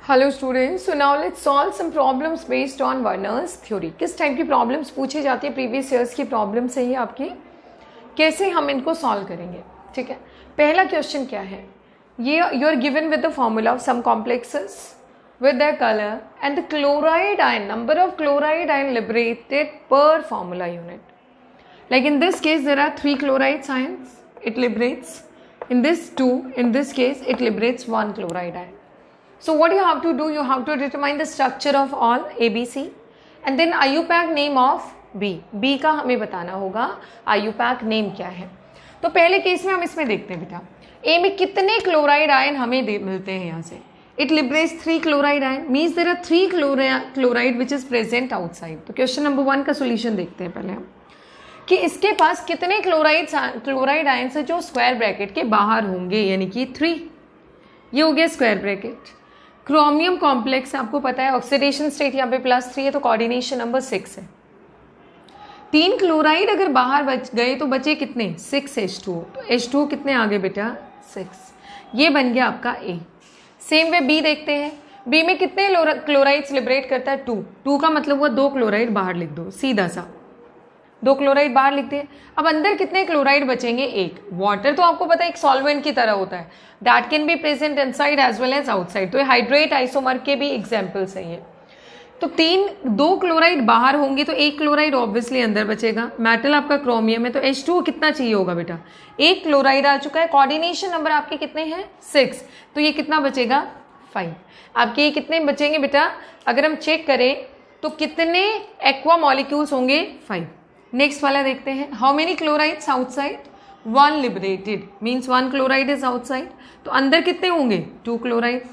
Hello students, so now let's solve some problems based on Werner's theory. किस type की problems पूछी जाती है? प्रीवियस ईयर्स की प्रॉब्लम्स है ये आपकी। कैसे हम इनको सॉल्व करेंगे? ठीक है, पहला क्वेश्चन क्या है? ये you are given with the formula of some complexes with their color and the chloride ion, number of chloride ion liberated per formula unit. Like in this case there are 3 chloride ions, it liberates. In this 2, in this case it liberates 1 chloride ion. So what you have to do, you have to determine the structure of all ABC and then IUPAC name of B. B का हमें बताना होगा IUPAC name क्या है। तो पहले case में हम इसमें देखते हैं बेटा, A में कितने क्लोराइड आयन हमें मिलते हैं यहाँ से। It liberates 3 chloride ion, means there are 3 chloride which is present outside. तो क्वेश्चन नंबर 1 का सोल्यूशन देखते हैं पहले हम कि इसके पास कितने क्लोराइड आयन है जो स्क्वायर ब्रैकेट के बाहर होंगे, यानी कि 3। ये हो गया स्क्वायर ब्रैकेट। क्रोमियम कॉम्प्लेक्स आपको पता है ऑक्सीडेशन स्टेट यहाँ पे +3 है, तो कोऑर्डिनेशन नंबर 6 है। 3 क्लोराइड अगर बाहर बच गए तो बचे कितने? 6 H2O। तो H2O कितने आ गए बेटा? 6। ये बन गया आपका A। सेम वे बी देखते हैं। बी में कितने क्लोराइड्स लिबरेट करता है? 2 का मतलब हुआ 2 क्लोराइड बाहर लिख दो, सीधा सा 2 क्लोराइड बाहर लिखते हैं। अब अंदर कितने क्लोराइड बचेंगे? 1। वाटर तो आपको पता है एक सॉल्वेंट की तरह होता है, that can be present inside as well as outside. तो ये हाइड्रेट आइसोमर के भी एग्जाम्पल्स हैं ये। तो 2 क्लोराइड बाहर होंगे तो 1 क्लोराइड ऑब्वियसली अंदर बचेगा। मेटल आपका क्रोमियम है, तो H2O कितना चाहिए होगा बेटा? 1 क्लोराइड आ चुका है। कोऑर्डिनेशन नंबर आपके कितने हैं? 6। तो ये कितना बचेगा? 5। आपके ये कितने बचेंगे बेटा? अगर हम चेक करें तो कितने एक्वा मॉलिक्यूल्स होंगे? 5। नेक्स्ट वाला देखते हैं। How many chlorides outside? 1 liberated, means 1 chloride is outside. तो अंदर कितने होंगे? 2 क्लोराइड।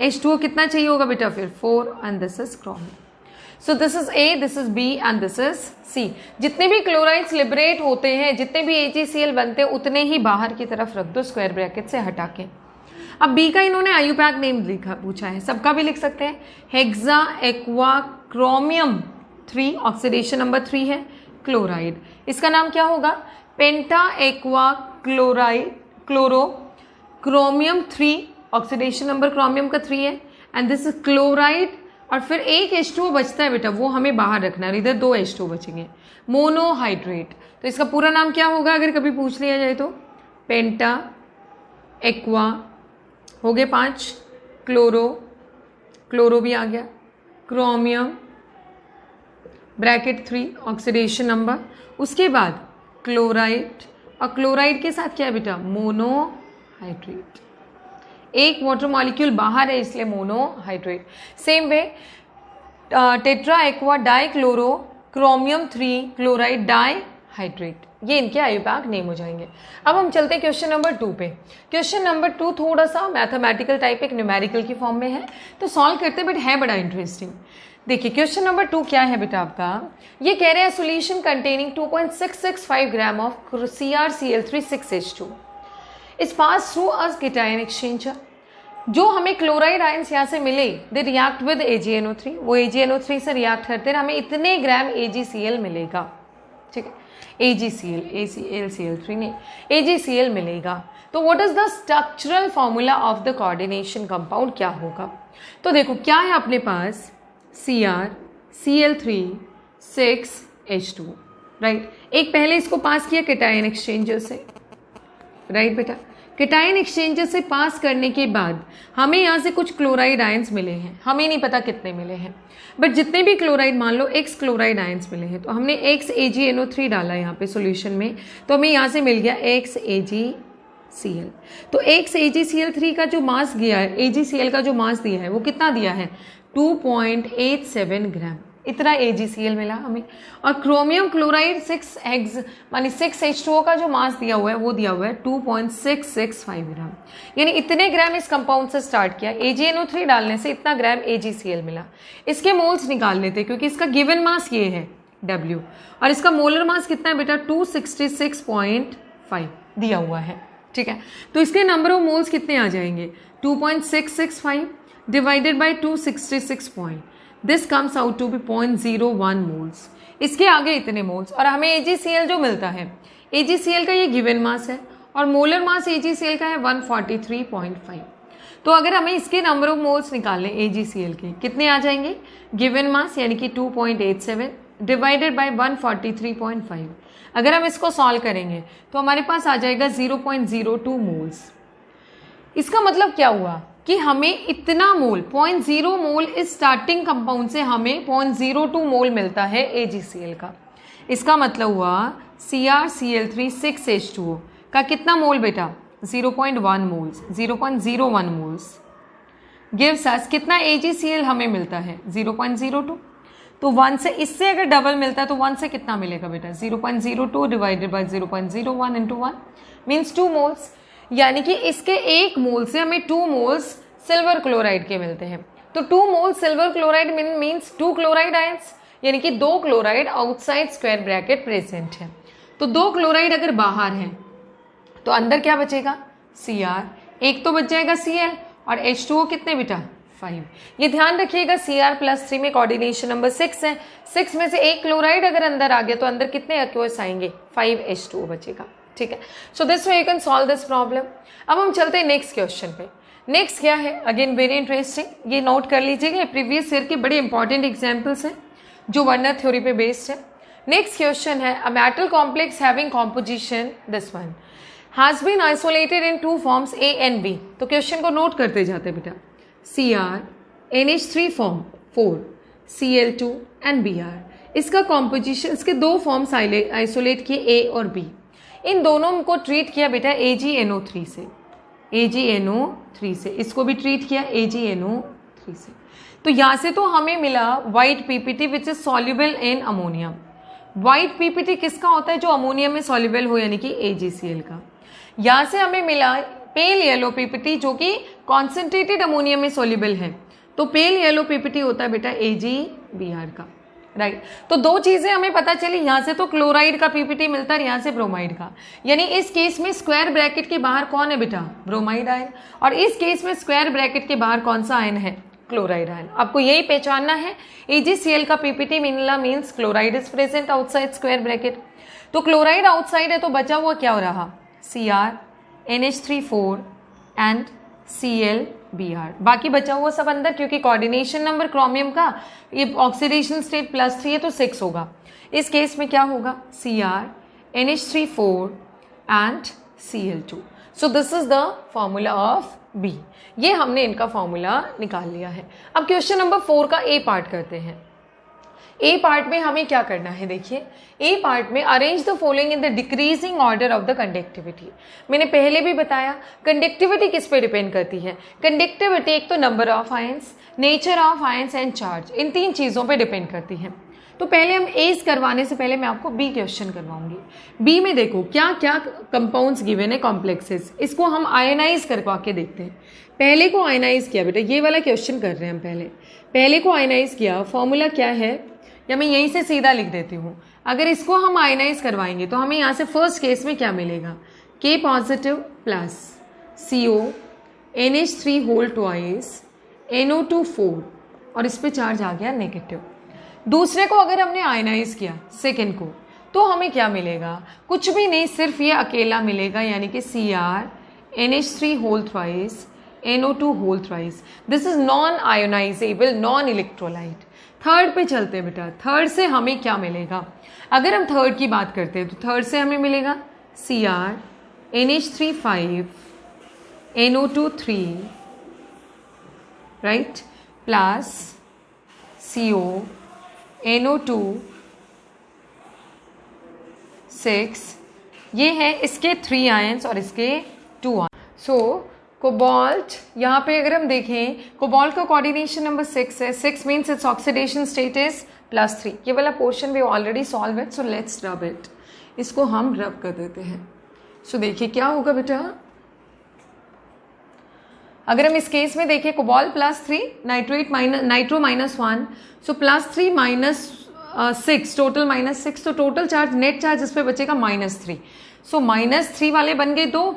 H2O कितना चाहिए होगा बेटा फिर? 4, and this is chromium. So this is A, this is B and this is C. जितने भी क्लोराइड्स लिबरेट होते हैं, जितने भी AgCl बनते हैं, उतने ही बाहर की तरफ रख दो स्क्वायर ब्रैकेट से हटा के। अब B का इन्होंने IUPAC नेम लिखा पूछा है, सबका भी लिख सकते हैं। Hexa aqua chromium 3, oxidation number 3 है, क्लोराइड। इसका नाम क्या होगा? Penta aqua chloride chloro chromium 3, oxidation number chromium का 3 है, एंड दिस इज क्लोराइड। और फिर एक H2O बचता है बेटा, वो हमें बाहर रखना है, इधर 2 H2O बचेंगे, मोनोहाइड्रेट। तो इसका पूरा नाम क्या होगा अगर कभी पूछ लिया जाए तो? पेंटा एक्वा हो गए 5, क्लोरो भी आ गया, क्रोमियम ब्रैकेट 3, ऑक्सीडेशन नंबर, उसके बाद क्लोराइड, और क्लोराइड के साथ क्या है बेटा? मोनोहाइड्रेट। एक वाटर मॉलिक्यूल बाहर है इसलिए monohydrate. Same way tetra aqua di chloro chromium 3 chloride di hydrate, ये इनके IUPAC नेम हो जाएंगे। अब हम चलते हैं क्वेश्चन नंबर 2 पे। क्वेश्चन नंबर 2 थोड़ा सा मैथमेटिकल टाइप, एक न्यूमेरिकल की फॉर्म में है, तो सॉल्व करते हैं, बट है बड़ा इंटरेस्टिंग। देखिए क्वेश्चन नंबर 2 क्या है बेटा आपका? ये कह रहे हैं solution containing 2.665 gram of CrCl3 6H2 is pass through a cation exchanger. जो हमें क्लोराइड आयंस यहाँ से मिले, दे रिएक्ट विद AgNO3, वो AgNO3 से रिएक्ट करते हैं, हमें इतने ग्राम AgCl मिलेगा। ठीक है, AgCl नहीं, AgCl मिलेगा। तो what is the structural formula of the coordination compound, क्या होगा? तो देखो क्या है अपने पास? CrCl3 6H2, right. एक पहले इसको पास किया केटायन एक्सचेंजर से, राइट बेटा। केटायन एक्सचेंजर से पास करने के बाद हमें यहाँ से कुछ क्लोराइड आयंस मिले हैं, हमें नहीं पता कितने मिले हैं, बट जितने भी क्लोराइड, मान लो X क्लोराइड आयंस मिले हैं, तो हमने X AgNO3 डाला यहाँ पे सॉल्यूशन में, तो हमें यहाँ से मिल गया X AgCl। तो X AgCl3 का जो मास दिया है, AgCl का जो मास दिया है, वो कितना दिया है? 2.87 ग्राम, इतना AgCl मिला हमें। और क्रोमियम क्लोराइड 6H2O का जो मास दिया हुआ है, वो दिया हुआ है 2.665 ग्राम, यानी इतने ग्राम इस कंपाउंड से स्टार्ट किया। AgNO3 डालने से इतना ग्राम AgCl मिला। इसके मोल्स निकाल लेते क्योंकि इसका गिवन मास ये है W, और इसका मोलर मास कितना है बेटा? 266.5 दिया हुआ है। ठीक है, तो इसके नंबर ऑफ मोल्स कितने आ जाएंगे? 2.665 divided by 266. This comes out to be 0.01 moles. इसके आगे इतने मोल्स, और हमें AgCl जो मिलता है, AgCl का ये गिवन मास है और मोलर मास AgCl का है 143.5। तो अगर हमें इसके नंबर ऑफ मोल्स निकालने AgCl के कितने आ जाएंगे, गिवन मास यानी कि 2.87 डिवाइडेड बाय 143.5। अगर हम इसको सॉल्व करेंगे तो हमारे पास आ जाएगा 0.02 मोल्स। इसका मतलब क्या हुआ कि हमें इतना मोल 0.0 मोल इस स्टार्टिंग कंपाउंड से हमें 0.02 मोल मिलता है AgCl का। इसका मतलब हुआ CrCl3 6H2O का कितना मोल बेटा, 0.1 मोल्स, 0.01 मोल्स गिव्स अस कितना AgCl हमें मिलता है 0.02। तो 1 से इससे अगर डबल मिलता है तो 1 से कितना मिलेगा बेटा, 0.02 divided by 0.01 into 1 means 2 moles. यानी कि इसके 1 मोल से हमें 2 मोल्स सिल्वर क्लोराइड के मिलते हैं। तो 2 मोल silver chloride means 2 chloride ions, यानी कि 2 chloride outside square bracket present है। तो 2 क्लोराइड अगर बाहर है तो अंदर क्या बचेगा, Cr, एक तो बच जाएगा Cl और H2O कितने बेटा 5। ये ध्यान रखिएगा Cr+3 में कोऑर्डिनेशन नंबर 6 है, 6 में से 1 क्लोराइड अगर अंदर आ गया तो अंदर कितने एक्वस आएंगे, 5 H2O बचेगा। ठीक है, सो this way you can solve this problem. अब हम चलते हैं नेक्स्ट क्वेश्चन पे। नेक्स्ट क्या है, अगेन वेरी इंटरेस्टिंग, ये नोट कर लीजिएगा, प्रीवियस ईयर के बड़े इंपॉर्टेंट एग्जाम्पल्स हैं जो वर्नर थ्योरी पे बेस्ड है। नेक्स्ट क्वेश्चन है, a metal complex having composition this one has been isolated in 2 forms A and B। तो क्वेश्चन को नोट करते जाते बेटा, Cr NH3 form 4 Cl2 and Br। इसका कॉम्पोजिशन, इसके 2 फॉर्म्स आइसोलेट किए A और B, इन दोनों को ट्रीट किया बेटा AgNO3 से, AgNO3 से, इसको भी ट्रीट किया AgNO3 से। तो यहाँ से तो हमें मिला white PPT which is soluble in ammonium. White PPT किसका होता है, जो अमोनियम में सॉल्युबल हो, यानी कि AgCl का। यहाँ से हमें मिला पेल येलो PPT जो कि कॉन्सेंट्रेटेड अमोनियम में सॉल्युबल है। तो पेल येलो PPT होता है बेटा AgBr का, राइट। तो 2 चीजें हमें पता चली, यहाँ से तो क्लोराइड का PPT मिलता है, यहाँ से ब्रोमाइड का। यानी इस केस में स्क्वायर ब्रैकेट के बाहर कौन है बेटा, ब्रोमाइड आयन, और इस केस में स्क्वायर ब्रैकेट के बाहर कौन सा आयन है, क्लोराइड आयन। आपको यही पहचानना है, AgCl का PPT मिलना means chloride is present outside square bracket. तो क्लोराइड आउटसाइड है तो बचा हुआ क्या हो रहा, Cr NH3 एंड ClBr, बाकी बचा हुआ सब अंदर, क्योंकि कोऑर्डिनेशन नंबर क्रोमियम का ये ऑक्सीडेशन स्टेट +3 है तो 6 होगा। इस केस में क्या होगा, Cr NH3 and Cl2। So this is the formula of B। ये हमने इनका फॉर्मूला निकाल लिया है। अब क्वेश्चन नंबर 4 का A पार्ट करते हैं। A पार्ट में हमें क्या करना है, देखिए A पार्ट में arrange the following in the decreasing order of the conductivity. मैंने पहले भी बताया कंडक्टिविटी किस पे डिपेंड करती है, कंडक्टिविटी एक तो number of ions, nature of ions and charge, इन 3 चीज़ों पे डिपेंड करती है। तो पहले हम A's करवाने से पहले मैं आपको B क्वेश्चन करवाऊंगी। B में देखो क्या क्या कंपाउंड्स गिवन है, कॉम्प्लेक्सेस, इसको हम आयनाइज करवा के देखते हैं। पहले को आयनाइज किया बेटा, ये वाला क्वेश्चन कर रहे हैं हम, पहले को आयनाइज किया, फॉर्मूला क्या है, या मैं यहीं से सीधा लिख देती हूँ। अगर इसको हम आयनाइज करवाएंगे तो हमें यहाँ से फर्स्ट केस में क्या मिलेगा, K positive plus CO NH3 whole twice NO2 4 और इस पे चार्ज आ गया नेगेटिव। दूसरे को अगर हमने आयनाइज किया सेकेंड को, तो हमें क्या मिलेगा, कुछ भी नहीं, सिर्फ ये अकेला मिलेगा, यानी कि Cr NH3 whole thrice NO2 whole thrice. This is non ionizable, non electrolyte. Third पे चलते हैं बेटा, थर्ड से हमें क्या मिलेगा, अगर हम थर्ड की बात करते हैं तो थर्ड से हमें मिलेगा Cr NH3 5 NO2 3 right plus CO NO2 6, ये है इसके 3 आयंस और इसके 2 आयंस। सो कोबाल्ट, यहाँ पे अगर हम देखें कोबाल्ट का कोऑर्डिनेशन नंबर 6 है, 6 means it's oxidation state is +3। ये वाला portion we already solve it, so let's rub it, इसको हम रब कर देते हैं। सो देखिए क्या होगा बेटा, अगर हम इस केस में देखें कोबाल्ट +3 नाइट्रो -1, सो +3 -6 टोटल -6, तो टोटल चार्ज नेट चार्ज इस पे बचेगा -3। सो -3 वाले बन गए 2,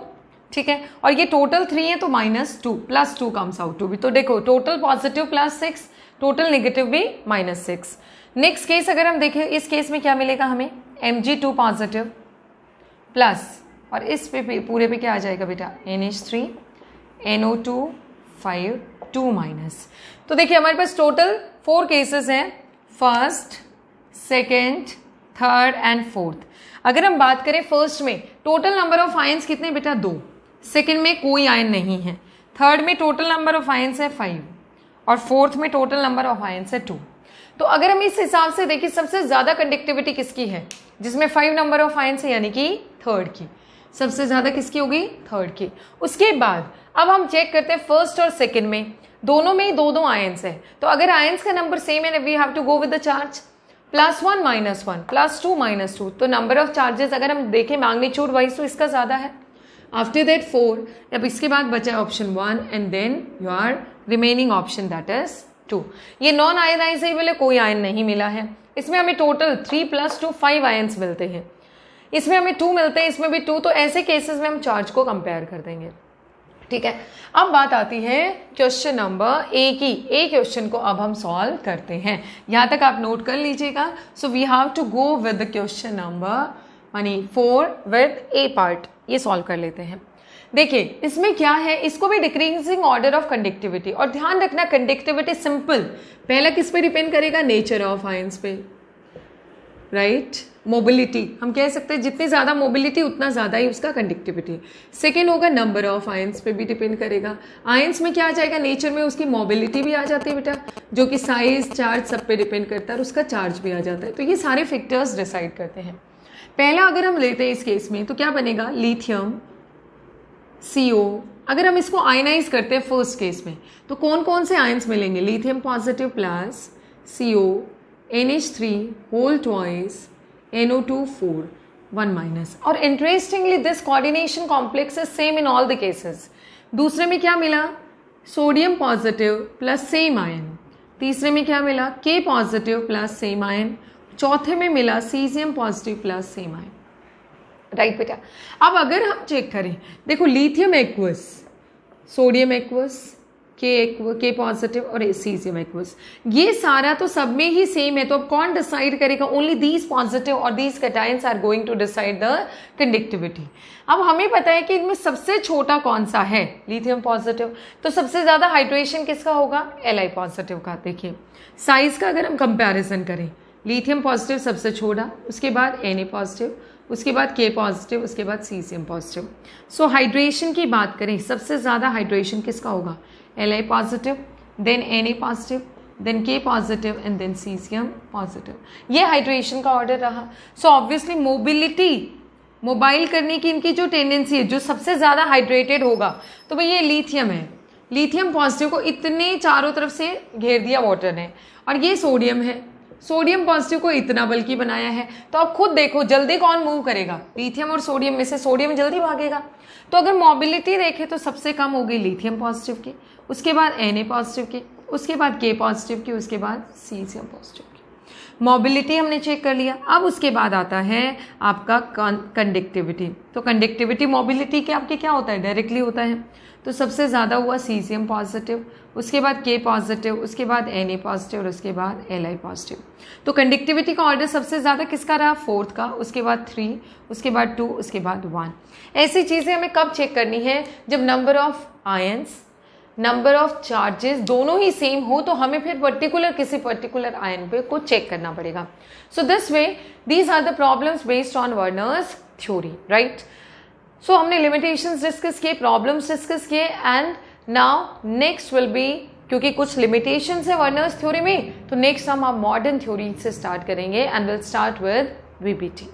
ठीक है, और ये टोटल 3 है तो -2 +2 कम्स आउट टू बी। तो देखो टोटल पॉजिटिव +6, टोटल नेगेटिव भी -6। नेक्स्ट केस अगर हम देखें, इस केस में क्या मिलेगा हमें, Mg2 पॉजिटिव प्लस, और इस पे पूरे पे क्या आ जाएगा बेटा, NH3 NO2 5 2 माइनस। तो देखिए हमारे पास टोटल 4 केसेस हैं, first, second, third and fourth. अगर हम बात करें फर्स्ट में टोटल नंबर ऑफ आयंस कितने बेटा 2, सेकेंड में कोई आयन नहीं है, थर्ड में टोटल नंबर ऑफ आयंस है 5 और फोर्थ में टोटल नंबर ऑफ आयंस है 2। तो अगर हम इस हिसाब से देखिए सबसे ज्यादा कंडक्टिविटी किसकी है, जिसमें 5 नंबर ऑफ आयंस है, यानी कि थर्ड की। सबसे ज्यादा किसकी होगी, थर्ड की। उसके बाद अब हम चेक करते हैं फर्स्ट और सेकेंड में, दोनों में ही 2 आयंस है। तो अगर आयंस का नंबर सेम है, we have to go with the charge, +1 -1 +2 -2। तो नंबर ऑफ चार्जेस अगर हम देखें मैग्नीट्यूड वाइज तो इसका ज्यादा है। आफ्टर दैट 4, अब इसके बाद बचा option 1 and then your remaining option that is 2। ये नॉन आयनाइजेबल है, कोई आयन नहीं मिला है। इसमें हमें टोटल 3 + 2 5 आयंस मिलते हैं, इसमें हमें 2 मिलते हैं, इसमें भी 2। तो ऐसे केसेस में हम चार्ज को कंपेयर कर देंगे, ठीक है। अब बात आती है क्वेश्चन नंबर ए की। ए क्वेश्चन को अब हम सॉल्व करते हैं, यहां तक आप नोट कर लीजिएगा। So we have to go with the question number 4 with a part. ये सॉल्व कर लेते हैं। देखिए इसमें क्या है, इसको भी डिक्रीजिंग ऑर्डर ऑफ कंडक्टिविटी, और ध्यान रखना कंडक्टिविटी सिंपल पहला किस पे डिपेंड करेगा, नेचर ऑफ आयंस पे, राइट। मोबिलिटी हम कह सकते हैं जितनी ज्यादा मोबिलिटी उतना ज्यादा ही उसका कंडक्टिविटी। सेकेंड होगा नंबर ऑफ आयंस पे भी डिपेंड करेगा। आयंस में क्या आ जाएगा, नेचर में उसकी मोबिलिटी भी आ जाती है बेटा, जो कि साइज चार्ज सब पे डिपेंड करता है, और उसका चार्ज भी आ जाता है। तो ये सारे फैक्टर्स डिसाइड करते हैं। पहला अगर हम लेते हैं इस केस में तो क्या बनेगा, लिथियम CO। अगर हम इसको आयनाइज करते हैं फर्स्ट केस में तो कौन कौन से आयंस मिलेंगे, lithium positive plus CO NH3 whole twice NO2 4 1 minus. और interestingly this coordination complex is same in all the cases. दूसरे में क्या मिला, sodium positive plus same ion. तीसरे में क्या मिला, K positive plus same ion. चौथे में मिला caesium positive plus same ion, right बेटा। अब अगर हम चेक करें, देखो lithium aqueous, sodium aqueous, K positive और सीजियम एक्वस, ये सारा तो सब में ही सेम है। तो अब कौन डिसाइड करेगा, ओनली दीज पॉजिटिव और these cations are going to decide the conductivity. अब हमें पता है कि इनमें सबसे छोटा कौन सा है, लिथियम पॉजिटिव। तो सबसे ज्यादा हाइड्रेशन किसका होगा, Li पॉजिटिव का। देखिए साइज का अगर हम कंपैरिजन करें, लिथियम पॉजिटिव सबसे छोटा, उसके बाद Na पॉजिटिव, उसके बाद K पॉजिटिव, उसके बाद सीजियम पॉजिटिव। सो हाइड्रेशन की बात करें, सबसे ज्यादा हाइड्रेशन किसका होगा, Li positive, then Na positive, then K positive and then cesium positive. ये हाइड्रेशन का ऑर्डर रहा। सो ऑब्वियसली मोबिलिटी, मोबाइल करने की इनकी जो टेंडेंसी है, जो सबसे ज्यादा हाइड्रेटेड होगा तो भाई ये लिथियम है। लिथियम पॉजिटिव को इतने चारों तरफ से घेर दिया वाटर ने, और ये सोडियम है, सोडियम पॉजिटिव को इतना बल्कि बनाया है। तो आप खुद देखो जल्दी कौन मूव करेगा, लिथियम और सोडियम में से सोडियम जल्दी भागेगा। तो अगर मोबिलिटी देखें तो सबसे कम होगी लिथियम पॉजिटिव की, उसके बाद Na पॉजिटिव की, उसके बाद K पॉजिटिव की, उसके बाद सीजियम पॉजिटिव की। मोबिलिटी हमने चेक कर लिया। अब उसके बाद आता है आपका कंडक्टिविटी। तो कंडक्टिविटी मोबिलिटी के आपके क्या होता है, डायरेक्टली होता है। तो सबसे ज़्यादा हुआ सीजियम पॉजिटिव, उसके बाद K पॉजिटिव, उसके बाद Na पॉजिटिव और उसके बाद Li पॉजिटिव। तो कंडक्टिविटी का ऑर्डर सबसे ज़्यादा किसका रहा, फोर्थ का, उसके बाद 3, उसके बाद 2, उसके बाद 1। ऐसी चीज़ें हमें कब चेक करनी है, जब number of ions, number of charges दोनों ही सेम हो, तो हमें फिर पर्टिकुलर किसी पर्टिकुलर आयन पे को चेक करना पड़ेगा। So this way these are the problems based on Werner's theory, right. सो हमने लिमिटेशंस डिस्कस किए, प्रॉब्लम्स डिस्कस किए, and now next will be, क्योंकि कुछ लिमिटेशंस है वर्नर्स थ्योरी में, तो नेक्स्ट हम मॉडर्न थ्योरी से स्टार्ट करेंगे and will start with VBT।